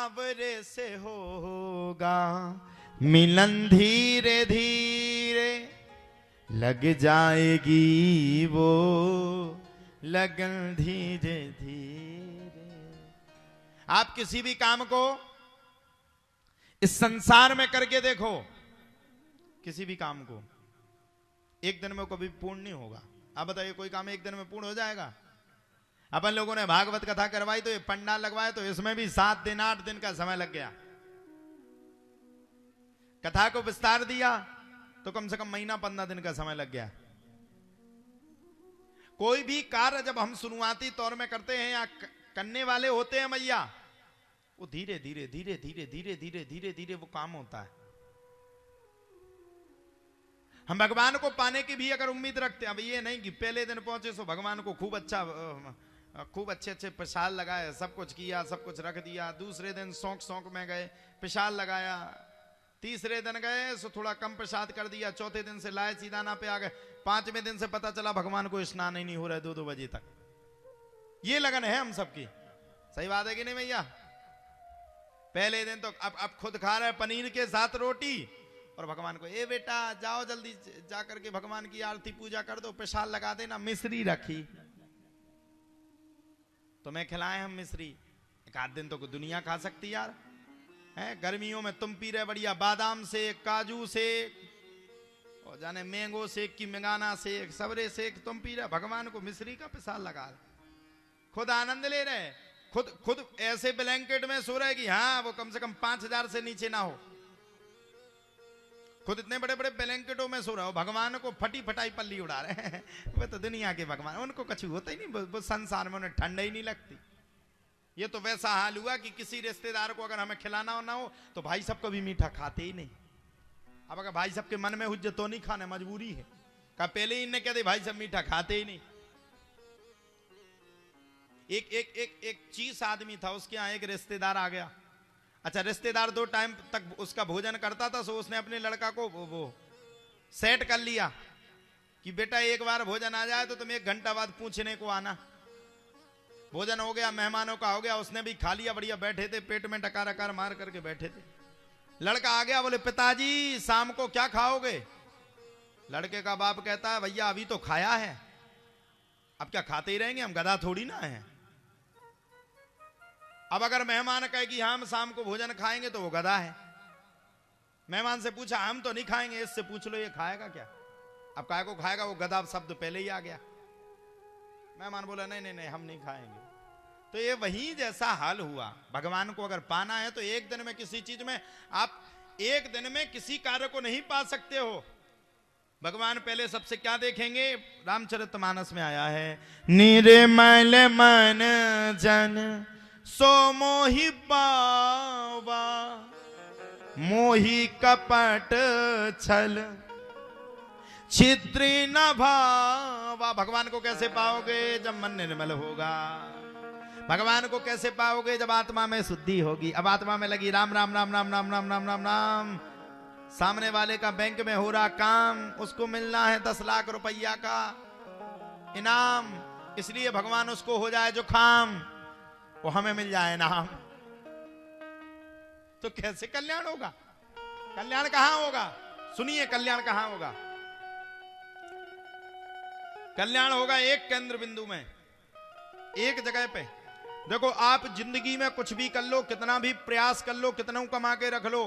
सावरे से होगा मिलन, धीरे धीरे लग जाएगी वो लगन, धीरे धीरे। आप किसी भी काम को इस संसार में करके देखो, किसी भी काम को एक दिन में कभी पूर्ण नहीं होगा। आप बताइए कोई काम एक दिन में पूर्ण हो जाएगा? अपन लोगों ने भागवत कथा करवाई तो ये पंडाल लगवाए तो इसमें भी 7 दिन 8 दिन का समय लग गया। कथा को विस्तार दिया तो कम से कम महीना 15 दिन का समय लग गया। कोई भी कार्य जब हम शुरुआती तौर में करते हैं या करने वाले होते हैं मैया, वो धीरे धीरे धीरे धीरे धीरे धीरे धीरे धीरे वो काम होता है। हम भगवान को पाने की भी अगर उम्मीद रखते हैं, अब ये नहीं कि पहले दिन पहुंचे सो भगवान को खूब अच्छे अच्छे प्रसाद लगाए, सब कुछ किया, सब कुछ रख दिया। दूसरे दिन शौक में गए, प्रसाद लगाया। तीसरे दिन गए सो थोड़ा कम प्रसाद कर दिया। चौथे दिन से लाए सीधाना पे आ गए। 5वें दिन से पता चला भगवान को स्नान ही नहीं हो रहा है 2-2 बजे तक। ये लगन है हम सबकी, सही बात है कि नहीं भैया? पहले दिन तो अब खुद खा रहे पनीर के साथ रोटी और भगवान को, ए बेटा जाओ जल्दी जा करके भगवान की आरती पूजा कर दो, प्रसाद लगा देना। मिश्री रखी तो मैं खिलाए हम मिश्री। एक आध दिन तो दुनिया खा सकती यार है। गर्मियों में तुम पी रहे बढ़िया बादाम शेक, काजू शेक और जाने मैंगो शेक की मंगाना शेक, सबरे शेक तुम पी रहे। भगवान को मिश्री का प्रसाद लगा, खुद आनंद ले रहे। खुद ऐसे ब्लैंकेट में सो रहे कि हाँ वो कम से कम 5000 से नीचे ना हो। खुद इतने बड़े बड़े ब्लैंकेटों में सो रहे हो, भगवान को फटी फटाई पल्ली उड़ा रहे हैं। वो तो दुनिया के भगवान, उनको कुछ होता ही नहीं, वो संसार में उन्हें ठंड ही नहीं लगती। ये तो वैसा हाल हुआ कि किसी रिश्तेदार को अगर हमें खिलाना ना हो तो भाई साहब कभी मीठा खाते ही नहीं। अब अगर भाई साहब के मन में हुज्जत तो नहीं खाने, मजबूरी है। कहा पहले ही इन्हें कहते भाई साहब मीठा खाते ही नहीं। एक चीज आदमी था, उसके यहाँ एक रिश्तेदार आ गया। अच्छा, रिश्तेदार 2 टाइम तक उसका भोजन करता था, सो उसने अपने लड़का को वो सेट कर लिया कि बेटा एक बार भोजन आ जाए तो तुम 1 घंटा बाद पूछने को आना। भोजन हो गया, मेहमानों का हो गया, उसने भी खा लिया, बढ़िया बैठे थे, पेट में डकार मार करके बैठे थे। लड़का आ गया, बोले पिताजी शाम को क्या खाओगे? लड़के का बाप कहता है भैया अभी तो खाया है, अब क्या खाते ही रहेंगे, हम गधा थोड़ी ना है। अब अगर मेहमान कहे कि हम शाम को भोजन खाएंगे तो वो गधा है। मेहमान से पूछा हम तो नहीं खाएंगे, इससे पूछ लो ये खाएगा क्या? अब काय को खाएगा? वो गधा शब्द पहले ही आ गया। मेहमान बोला नहीं नहीं नहीं हम नहीं खाएंगे। तो ये वही जैसा हाल हुआ। भगवान को अगर पाना है तो एक दिन में किसी चीज में, आप एक दिन में किसी कार्य को नहीं पा सकते हो। भगवान पहले सबसे क्या देखेंगे? रामचरितमानस में आया है, निर्मल मन जन सो मोहि पावा, मोहि कपट छल छिद्र न भावा। भगवान को कैसे पाओगे? जब मन निर्मल होगा। भगवान को कैसे पाओगे? जब आत्मा में शुद्धि होगी। अब आत्मा में लगी राम राम राम राम राम राम राम राम राम। सामने वाले का बैंक में हो रहा काम, उसको मिलना है 10 लाख रुपया का इनाम, इसलिए भगवान उसको हो जाए जो खाम, वो हमें मिल जाए नाम। तो कैसे कल्याण होगा? कल्याण कहां होगा? सुनिए कल्याण कहां होगा? कल्याण होगा एक केंद्र बिंदु में, एक जगह पे। देखो आप जिंदगी में कुछ भी कर लो, कितना भी प्रयास कर लो, कितना कमा के रख लो,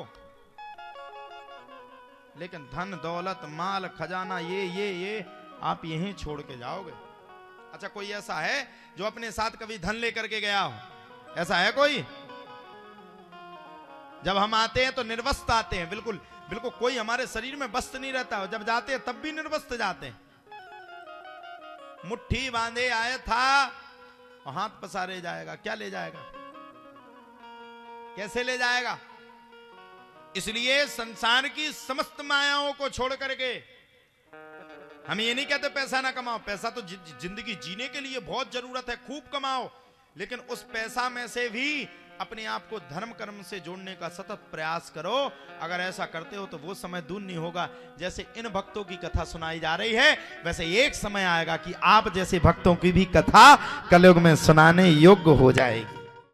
लेकिन धन दौलत माल खजाना ये आप यहीं छोड़ के जाओगे। अच्छा कोई ऐसा है जो अपने साथ कभी धन लेकर के गया हो? ऐसा है कोई? जब हम आते हैं तो निर्वस्त्र आते हैं, बिल्कुल बिल्कुल कोई हमारे शरीर में वस्त्र नहीं रहता। जब जाते हैं तब भी निर्वस्त्र जाते हैं। मुट्ठी बांधे आया था और हाथ पसारे जाएगा, क्या ले जाएगा? कैसे ले जाएगा? इसलिए संसार की समस्त मायाओं को छोड़ करके, हम ये नहीं कहते पैसा ना कमाओ, पैसा तो जिंदगी जीने के लिए बहुत जरूरत है, खूब कमाओ, लेकिन उस पैसा में से भी अपने आप को धर्म कर्म से जोड़ने का सतत प्रयास करो। अगर ऐसा करते हो तो वो समय दूर नहीं होगा। जैसे इन भक्तों की कथा सुनाई जा रही है, वैसे एक समय आएगा कि आप जैसे भक्तों की भी कथा कलयुग में सुनाने योग्य हो जाएगी।